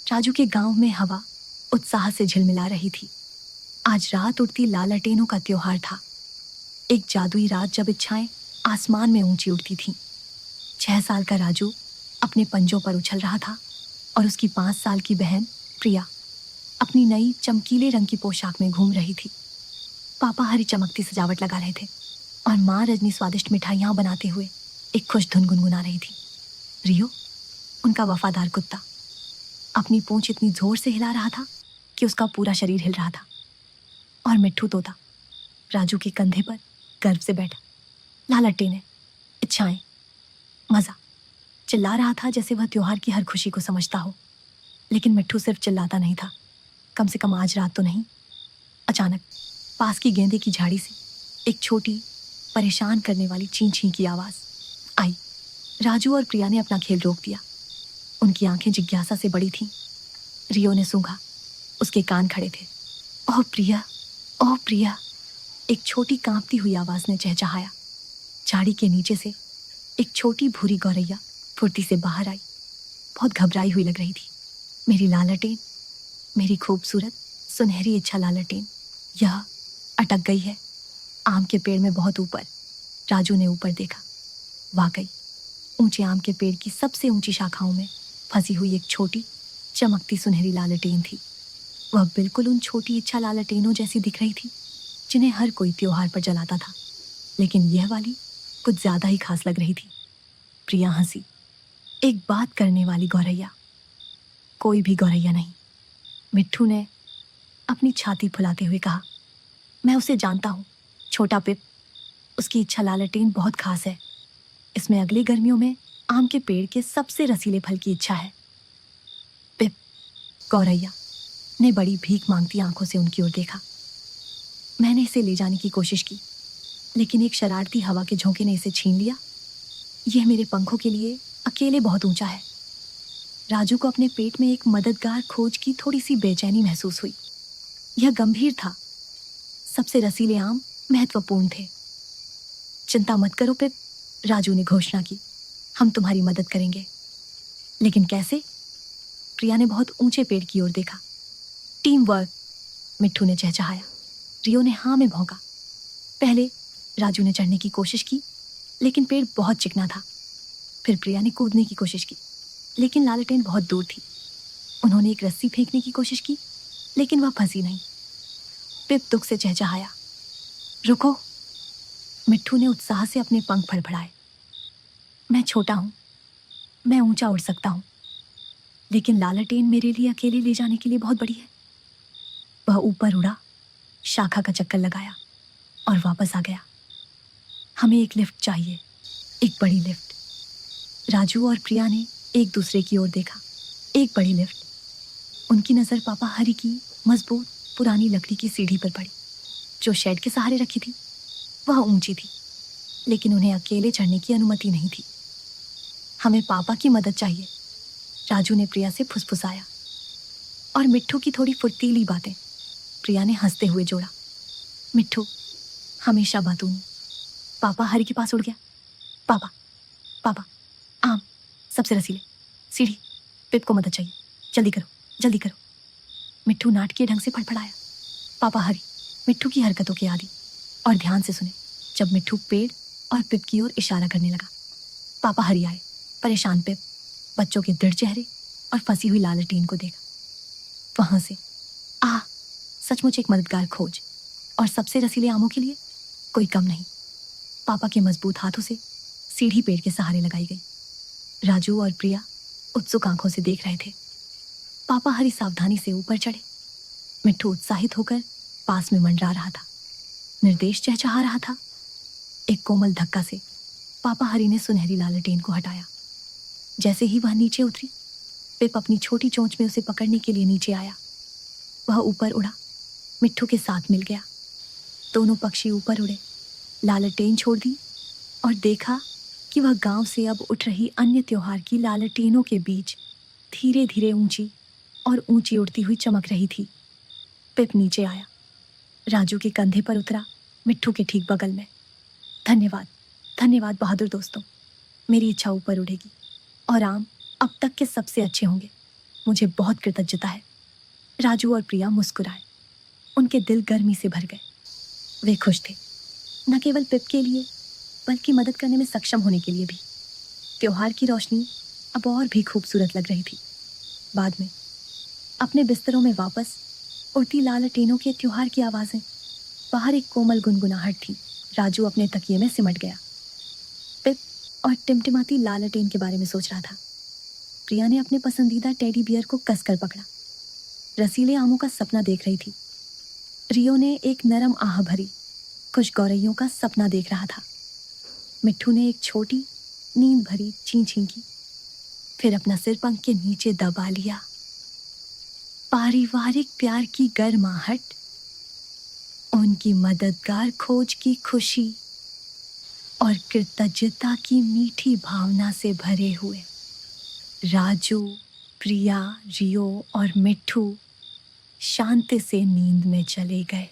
राजू के गांव में हवा उत्साह से झिलमिला रही थी। आज रात उड़ती लालटेनों का त्योहार था। एक जादुई रात जब इच्छाएं आसमान में ऊंची उड़ती थीं। 6 साल का राजू अपने पंजों पर उछल रहा था और उसकी 5 साल की बहन प्रिया अपनी नई चमकीले रंग की पोशाक में घूम रही थी। पापा हरी चमकती सजावट लगा रहे थे और माँ रजनी स्वादिष्ट मिठाइयाँ बनाते हुए एक खुश धुन गुनगुना रही थी। रियो, उनका वफादार कुत्ता, अपनी पूंछ इतनी जोर से हिला रहा था कि उसका पूरा शरीर हिल रहा था। और मिट्ठू तोता राजू के कंधे पर गर्व से बैठा। लालटेनें, इच्छाएं, मजा चिल्ला रहा था जैसे वह त्योहार की हर खुशी को समझता हो। लेकिन मिट्ठू सिर्फ चिल्लाता नहीं था, कम से कम आज रात तो नहीं। अचानक पास की गेंदे की झाड़ी से एक छोटी परेशान करने वाली ची ची की आवाज आई। राजू और प्रिया ने अपना खेल रोक दिया। उनकी आंखें जिज्ञासा से बड़ी थीं। रियो ने सूंघा, उसके कान खड़े थे। ओह प्रिया, ओह प्रिया, एक छोटी कांपती हुई आवाज ने चहचहाया। झाड़ी के नीचे से एक छोटी भूरी गौरैया फुर्ती से बाहर आई। बहुत घबराई हुई लग रही थी। मेरी लालटेन, मेरी खूबसूरत सुनहरी इच्छा लालटेन, यह अटक गई है आम के पेड़ में बहुत ऊपर। राजू ने ऊपर देखा। वाकई ऊंचे आम के पेड़ की सबसे ऊंची शाखाओं में फंसी हुई एक छोटी चमकती सुनहरी लालटेन थी। वह बिल्कुल उन छोटी इच्छा लालटेनों जैसी दिख रही थी जिन्हें हर कोई त्योहार पर जलाता था, लेकिन यह वाली कुछ ज्यादा ही खास लग रही थी। प्रिया हंसी। एक बात करने वाली गौरैया, कोई भी गौरैया नहीं। मिट्ठू ने अपनी छाती फुलाते हुए कहा, मैं उसे जानता हूँ, छोटा पिप। उसकी इच्छा लालटेन बहुत खास है। इसमें अगली गर्मियों में आम के पेड़ के सबसे रसीले फल की इच्छा है। पिप, गौरैया ने बड़ी भीख मांगती आंखों से उनकी ओर देखा। मैंने इसे ले जाने की कोशिश की, लेकिन एक शरारती हवा के झोंके ने इसे छीन लिया। यह मेरे पंखों के लिए अकेले बहुत ऊंचा है। राजू को अपने पेट में एक मददगार खोज की थोड़ी सी बेचैनी महसूस हुई। यह गंभीर था। सबसे रसीले आम महत्वपूर्ण थे। चिंता मत करो पिप, राजू ने घोषणा की, हम तुम्हारी मदद करेंगे। लेकिन कैसे? प्रिया ने बहुत ऊंचे पेड़ की ओर देखा। टीम वर्क, मिट्ठू ने चहचहाया। रियो ने हाँ में भौंका। पहले राजू ने चढ़ने की कोशिश की, लेकिन पेड़ बहुत चिकना था। फिर प्रिया ने कूदने की कोशिश की, लेकिन लालटेन बहुत दूर थी। उन्होंने एक रस्सी फेंकने की कोशिश की, लेकिन वह फंसी नहीं। पिप दुख से चहचहाया। रुको, मिट्ठू ने उत्साह से अपने पंख फड़फड़ाए। मैं छोटा हूं, मैं ऊंचा उड़ सकता हूं, लेकिन लालटेन मेरे लिए अकेले ले जाने के लिए बहुत बड़ी है। वह ऊपर उड़ा, शाखा का चक्कर लगाया और वापस आ गया। हमें एक लिफ्ट चाहिए, एक बड़ी लिफ्ट। राजू और प्रिया ने एक दूसरे की ओर देखा। एक बड़ी लिफ्ट। उनकी नजर पापा हरी की मजबूत पुरानी लकड़ी की सीढ़ी पर पड़ी, जो शेड के सहारे रखी थी। वह ऊंची थी, लेकिन उन्हें अकेले चढ़ने की अनुमति नहीं थी। हमें पापा की मदद चाहिए, राजू ने प्रिया से फुसफुसाया। और मिट्ठू की थोड़ी फुर्तीली बातें, प्रिया ने हंसते हुए जोड़ा। मिट्ठू हमेशा बातूनी। पापा हरी के पास उड़ गया। पापा, पापा, आम सबसे रसीले, सीढ़ी, पिप को मदद चाहिए, जल्दी करो, जल्दी करो। मिट्ठू नाटकीय ढंग से फड़फड़ाया। पापा हरी मिट्ठू की हरकतों के आदी और ध्यान से सुने जब मिट्ठू पेड़ और पिप की ओर इशारा करने लगा। पापा हरी आए। परेशान पिप बच्चों के दृढ़ चेहरे और फंसी हुई लालटेन को देखा। वहां से सचमुच एक मददगार खोज, और सबसे रसीले आमों के लिए कोई कम नहीं। पापा के मजबूत हाथों से सीढ़ी पेड़ के सहारे लगाई गई। राजू और प्रिया उत्सुक आंखों से देख रहे थे। पापा हरी सावधानी से ऊपर चढ़े। मिट्ठू उत्साहित होकर पास में मंडरा रहा था, निर्देश चहचहा रहा था। एक कोमल धक्का से पापा हरी ने सुनहरी लालटेन को हटाया। जैसे ही वह नीचे उतरी, पिप अपनी छोटी चोंच में उसे पकड़ने के लिए नीचे आया। वह ऊपर उड़ा, मिट्ठू के साथ मिल गया। दोनों पक्षी ऊपर उड़े, लालटेन छोड़ दी और देखा कि वह गांव से अब उठ रही अन्य त्योहार की लालटेनों के बीच धीरे धीरे ऊंची और ऊंची उड़ती हुई चमक रही थी। पिप नीचे आया, राजू के कंधे पर उतरा, मिट्ठू के ठीक बगल में। धन्यवाद, धन्यवाद बहादुर दोस्तों। मेरी इच्छा ऊपर उड़ेगी और आम अब तक के सबसे अच्छे होंगे। मुझे बहुत कृतज्ञता है। राजू और प्रिया मुस्कुराए। उनके दिल गर्मी से भर गए। वे खुश थे, न केवल पिप के लिए बल्कि मदद करने में सक्षम होने के लिए भी। त्योहार की रोशनी अब और भी खूबसूरत लग रही थी। बाद में अपने बिस्तरों में वापस उड़ती लालटेनों के त्योहार की आवाजें। बाहर एक कोमल गुनगुनाहट थी। राजू अपने तकिए में सिमट गया। पिप और टिमटिमाती लालटेन के बारे में सोच रहा था। प्रिया ने अपने पसंदीदा टेडी बियर को कसकर पकड़ा। रसीले आमों का सपना देख रही थी। रियो ने एक नरम आह भरी कुछ गौरैयों का सपना देख रहा था। मिट्ठू ने एक छोटी नींद भरी ची ची की, फिर अपना सिर पंख के नीचे दबा लिया। पारिवारिक प्यार की गर्माहट, उनकी मददगार खोज की खुशी और कृतज्ञता की मीठी भावना से भरे हुए राजू, प्रिया, रियो और मिट्ठू शांति से नींद में चले गए।